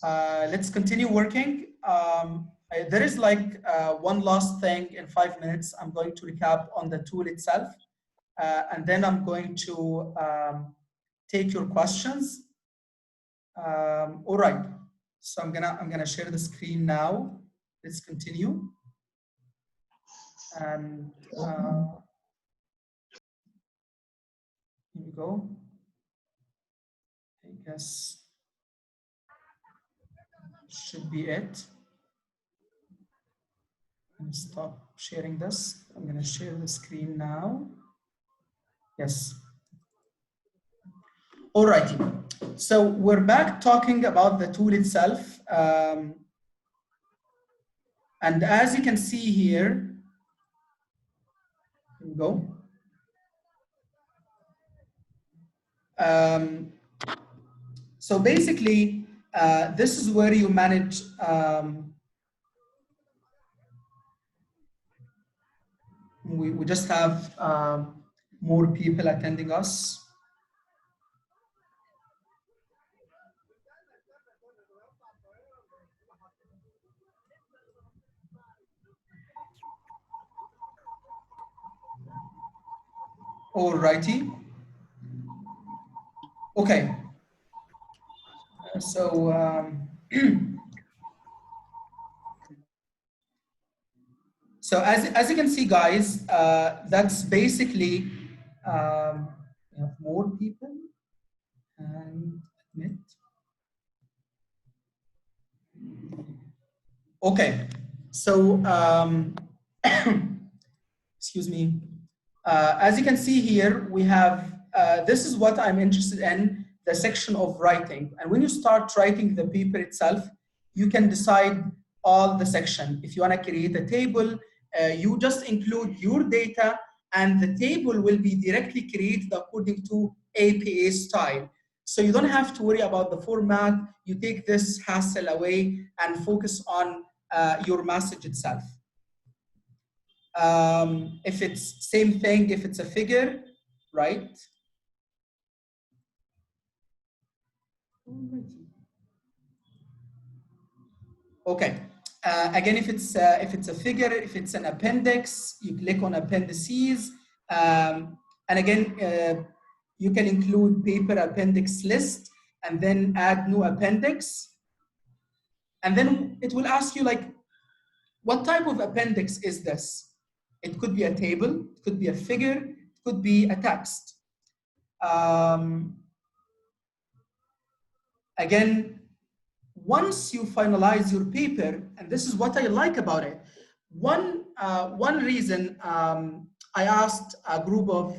Let's continue working. There is like one last thing in 5 minutes. I'm going to recap on the tool itself, and then I'm going to take your questions. All right. So I'm gonna share the screen now. Let's continue. And here we go. I guess should be it. I'm gonna stop sharing this. I'm gonna share the screen now. Yes. All righty. So we're back talking about the tool itself. And as you can see here we go. So basically, this is where you manage we just have more people attending us. All righty. Okay. So so as you can see, guys, that's basically we have more people and admit. Okay, so excuse me. As you can see here, we have this is what I'm interested in, the section of writing. And when you start writing the paper itself, you can decide all the section. If you want to create a table, you just include your data, and the table will be directly created according to APA style. So you don't have to worry about the format. You take this hassle away and focus on your message itself. If it's same thing, if it's a figure, right? Okay. Again, if it's a figure, if it's an appendix, you click on appendices, and again, you can include paper appendix list, and then add new appendix, and then it will ask you like, what type of appendix is this? It could be a table, it could be a figure, it could be a text. Again, once you finalize your paper, and this is what I like about it, one reason I asked a group of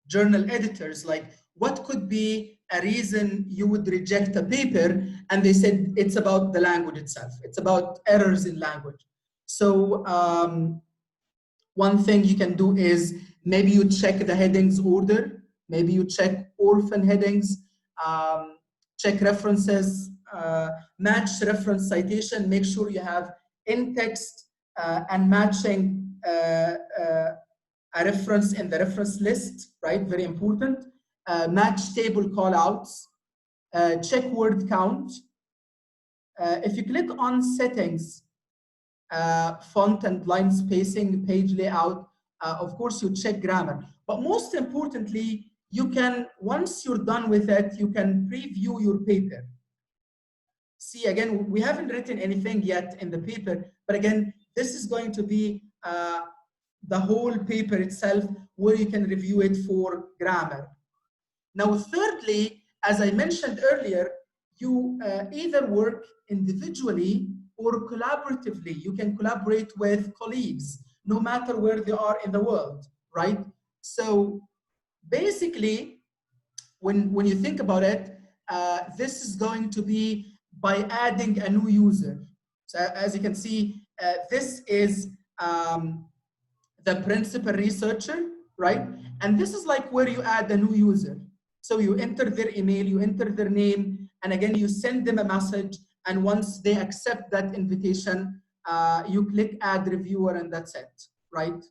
journal editors, like, what could be a reason you would reject a paper? And they said it's about the language itself. It's about errors in language. So one thing you can do is maybe you check the headings order, maybe you check orphan headings, check references, match reference citation, make sure you have in-text and matching a reference in the reference list, right? Very important. Match table callouts, check word count. If you click on settings, font and line spacing, page layout, of course you check grammar. But most importantly, you can, once you're done with it, you can preview your paper. See, again, we haven't written anything yet in the paper, but again, this is going to be the whole paper itself where you can review it for grammar. Now, thirdly, as I mentioned earlier, you either work individually or collaboratively. You can collaborate with colleagues, no matter where they are in the world, right? So basically, when you think about it, this is going to be by adding a new user. So as you can see, this is the principal researcher, right? And this is like where you add a new user. So you enter their email, you enter their name, and again, you send them a message. And once they accept that invitation, you click add reviewer, and that's it, right?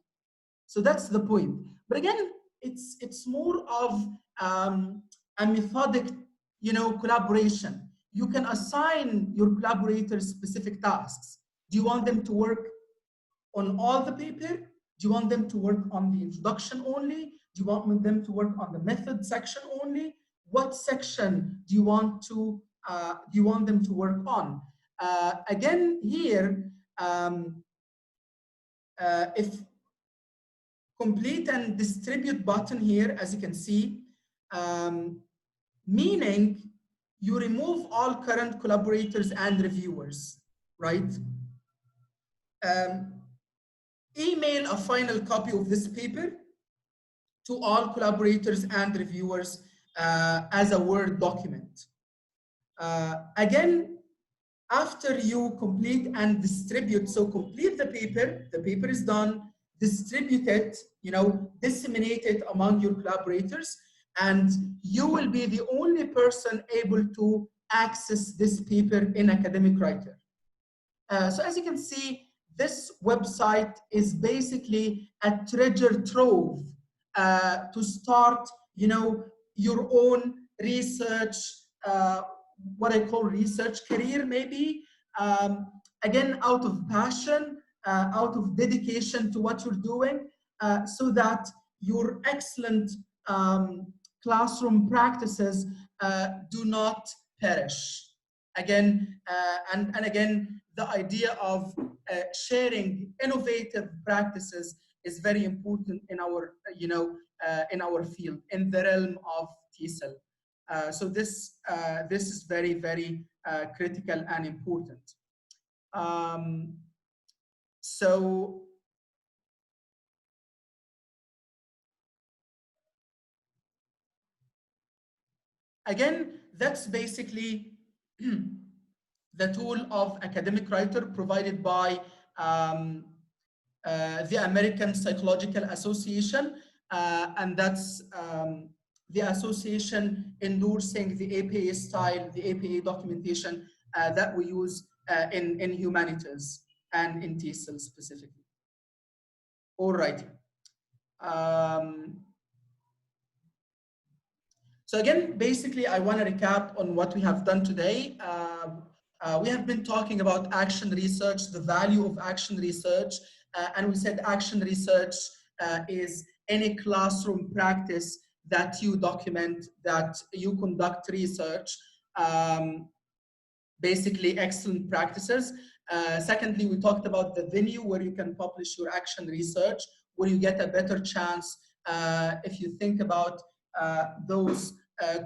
So that's the point. But again, it's more of a methodic, collaboration. you can assign your collaborators specific tasks. Do you want them to work on all the paper? Do you want them to work on the introduction only? Do you want them to work on the method section only? What section do you want them to work on? Again, here, if complete and distribute button here, as you can see, meaning you remove all current collaborators and reviewers, right? Email a final copy of this paper to all collaborators and reviewers as a Word document. Again, after you complete and distribute, so complete the paper is done, distribute it, disseminate it among your collaborators, and you will be the only person able to access this paper in Academic Writer. So as you can see, this website is basically a treasure trove to start, your own research, what I call research career, maybe. Again, out of passion, out of dedication to what you're doing, so that your excellent classroom practices do not perish. Again, and again, the idea of sharing innovative practices is very important in our, in our field, in the realm of TESOL. So this is very, very critical and important. So again, that's basically the tool of Academic Writer provided by the American Psychological Association, and that's the association endorsing the APA style, the APA documentation that we use in humanities and in TESOL specifically. All right. So again, basically, I want to recap on what we have done today. We have been talking about action research, the value of action research, and we said action research is any classroom practice that you document, that you conduct research, basically excellent practices. Secondly, we talked about the venue where you can publish your action research, where you get a better chance if you think about those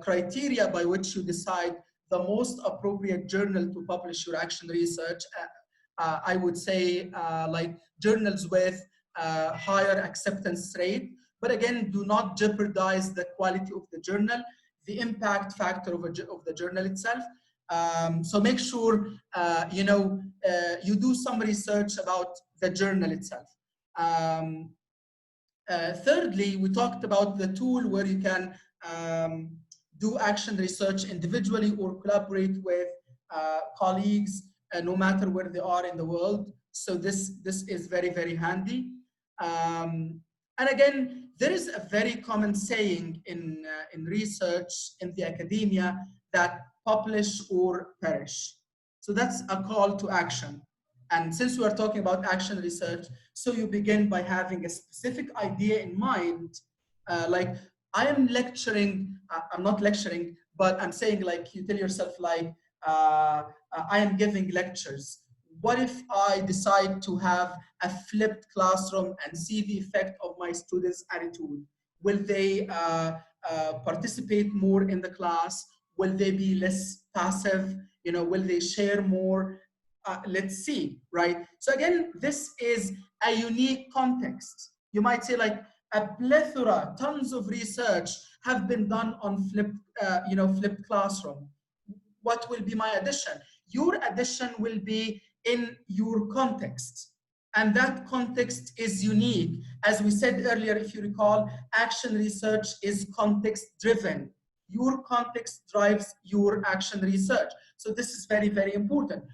criteria by which you decide the most appropriate journal to publish your action research. I would say like journals with higher acceptance rate, but again, do not jeopardize the quality of the journal, the impact factor of the journal itself. So make sure, you do some research about the journal itself. Thirdly, we talked about the tool where you can do action research individually or collaborate with colleagues, no matter where they are in the world. So this is very, very handy. And again, there is a very common saying in research, in the academia, that publish or perish. So that's a call to action. And since we are talking about action research, so you begin by having a specific idea in mind, like I am lecturing, I'm not lecturing, but I'm saying like you tell yourself like, I am giving lectures. What if I decide to have a flipped classroom and see the effect of my students' attitude? Will they participate more in the class? Will they be less passive? Will they share more? Let's see, right? So again, this is a unique context. You might say like a plethora, tons of research have been done on flipped classroom. What will be my addition? Your addition will be in your context. And that context is unique. As we said earlier, if you recall, action research is context driven. Your context drives your action research. So this is very, very important.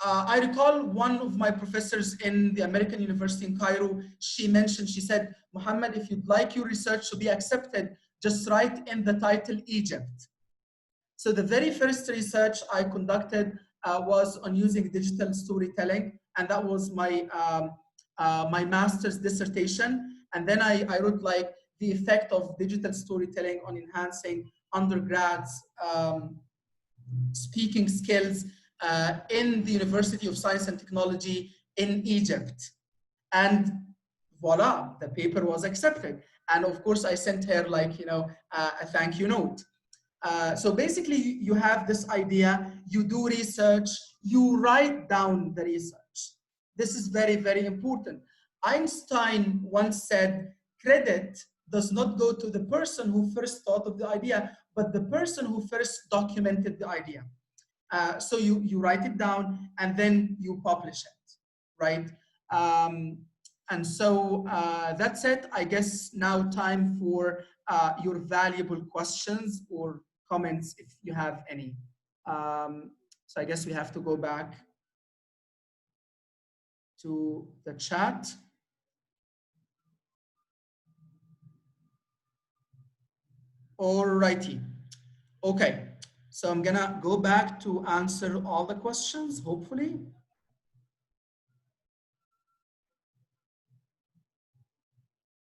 I recall one of my professors in the American University in Cairo, she said, Muhammad, if you'd like your research to be accepted, just write in the title Egypt. So the very first research I conducted was on using digital storytelling, and that was my master's dissertation. And then I wrote like the effect of digital storytelling on enhancing undergrads' speaking skills in the University of Science and Technology in Egypt. And voila, the paper was accepted. And of course, I sent her like, a thank you note. So basically, you have this idea, you do research, you write down the research. This is very, very important. Einstein once said, credit does not go to the person who first thought of the idea, but the person who first documented the idea. So you write it down and then you publish it, right? And so that's it. I guess now time for your valuable questions or comments if you have any. So I guess we have to go back to the chat. Alrighty. Okay. So I'm gonna go back to answer all the questions, hopefully.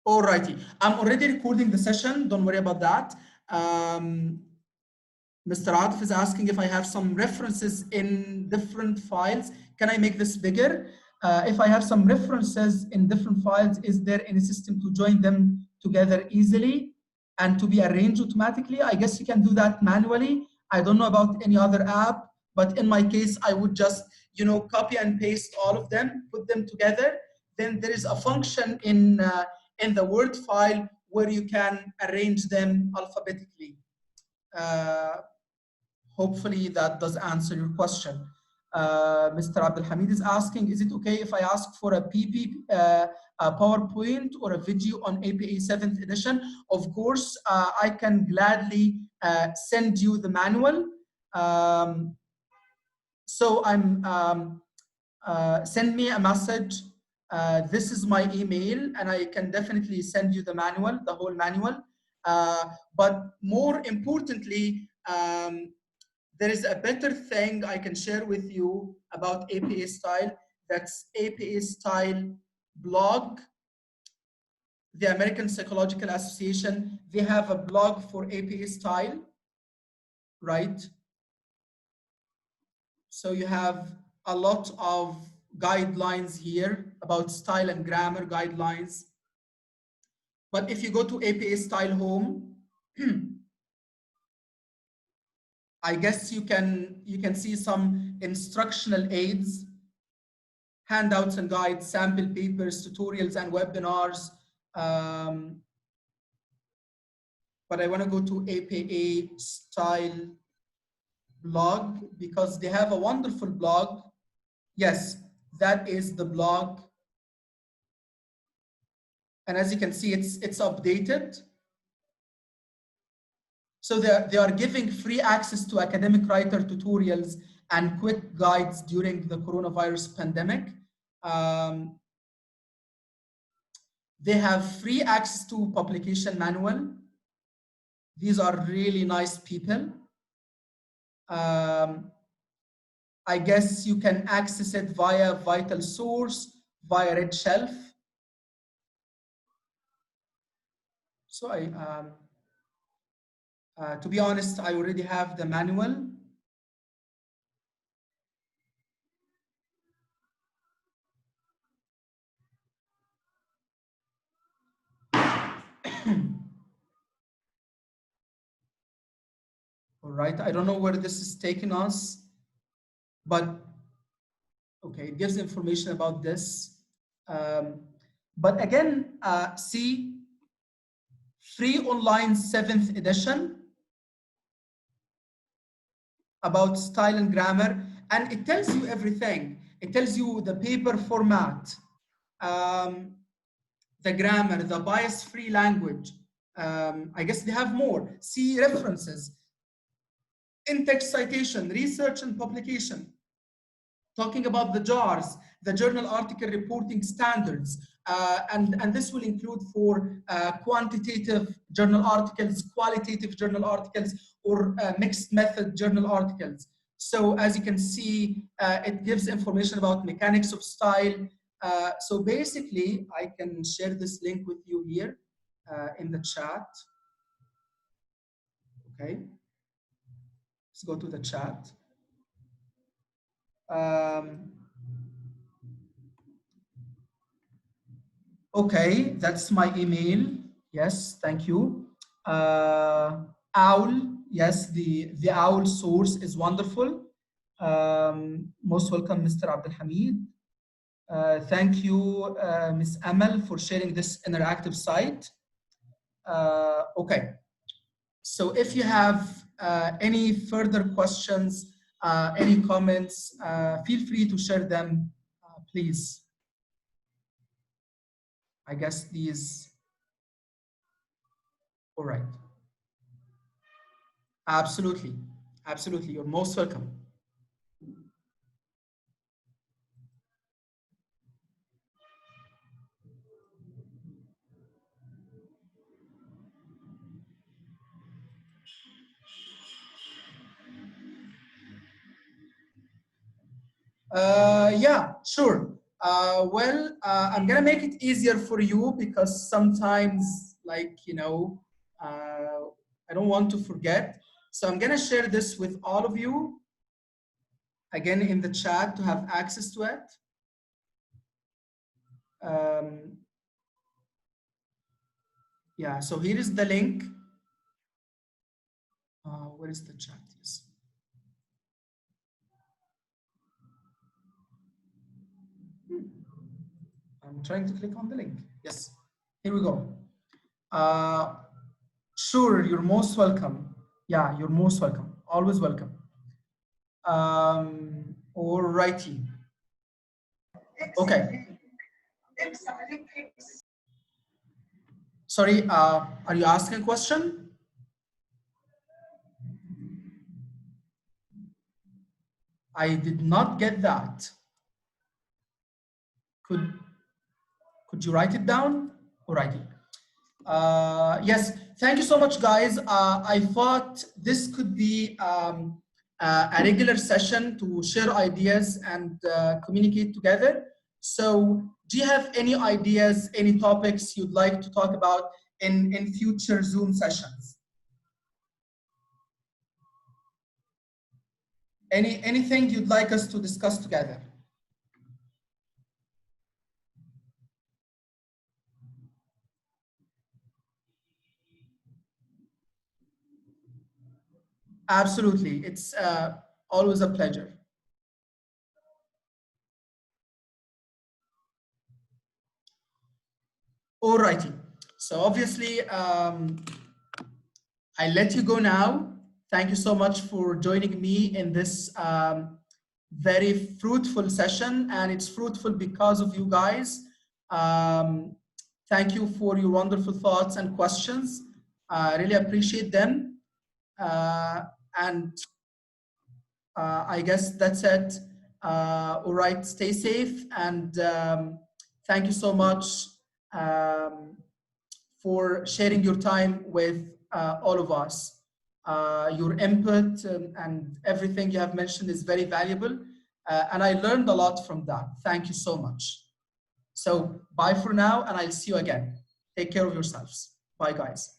Alrighty. I'm already recording the session. Don't worry about that. Mr. Atif is asking if I have some references in different files. Can I make this bigger? If I have some references in different files, is there any system to join them together easily and to be arranged automatically? I guess you can do that manually. I don't know about any other app, but in my case, I would just, copy and paste all of them, put them together. Then there is a function in the Word file where you can arrange them alphabetically. Hopefully that does answer your question. Mr. Abdul Hamid is asking, is it okay if I ask for a a PowerPoint or a video on APA 7th edition? Of course, I can gladly send you the manual. So send me a message. This is my email, and I can definitely send you the manual, the whole manual. But more importantly, there is a better thing I can share with you about APA Style. That's APA Style blog. The American Psychological Association, they have a blog for APA Style, right? So you have a lot of guidelines here about style and grammar guidelines. But if you go to APA Style Home, I guess you can see some instructional aids, handouts and guides, sample papers, tutorials, and webinars. But I want to go to APA Style blog because they have a wonderful blog. Yes, that is the blog. And as you can see, it's updated. So they are giving free access to academic writer tutorials and quick guides during the coronavirus pandemic. They have free access to publication manual. These are really nice people. I guess you can access it via Vital Source, via Redshelf. So to be honest, I already have the manual. All right, I don't know where this is taking us, but okay, it gives information about this. But again, see, free online 7th edition about style and grammar, and it tells you everything. It tells you the paper format, the grammar, the bias-free language. I guess they have more. See references, in-text citation, research and publication, talking about the JARS, the Journal Article Reporting Standards, and this will include for quantitative journal articles, qualitative journal articles, or mixed method journal articles. So as you can see, it gives information about mechanics of style. So basically, I can share this link with you here in the chat. Okay, let's go to the chat. Okay, that's my email. Yes, thank you. OWL, yes, the OWL source is wonderful. Most welcome, Mr. Abdul Hamid. Thank you, Ms. Amal, for sharing this interactive site. Okay, so if you have any further questions, any comments, feel free to share them, please. I guess these, all right. Absolutely, absolutely, you're most welcome. Yeah, sure. Well, I'm gonna make it easier for you because sometimes, like, you know, I don't want to forget. So I'm gonna share this with all of you, again, in the chat to have access to it. Yeah, so here is the link. Where is the chat? Yes. I'm trying to click on the link. Yes, here we go. Sure, you're most welcome. Yeah, you're most welcome. Always welcome. All righty. Okay. Sorry, are you asking a question? I did not get that. Could you write it down? All righty. Yes, thank you so much, guys. I thought this could be a regular session to share ideas and communicate together. So do you have any ideas, any topics you'd like to talk about in future Zoom sessions? Anything you'd like us to discuss together? Absolutely, it's always a pleasure. All righty, so obviously I let you go now. Thank you so much for joining me in this very fruitful session, and it's fruitful because of you guys. Thank you for your wonderful thoughts and questions. I really appreciate them. And I guess that's it. All right, stay safe, and thank you so much for sharing your time with all of us. Your input and everything you have mentioned is very valuable, and I learned a lot from that. Thank you so much. So bye for now, and I'll see you again. Take care of yourselves. Bye, guys.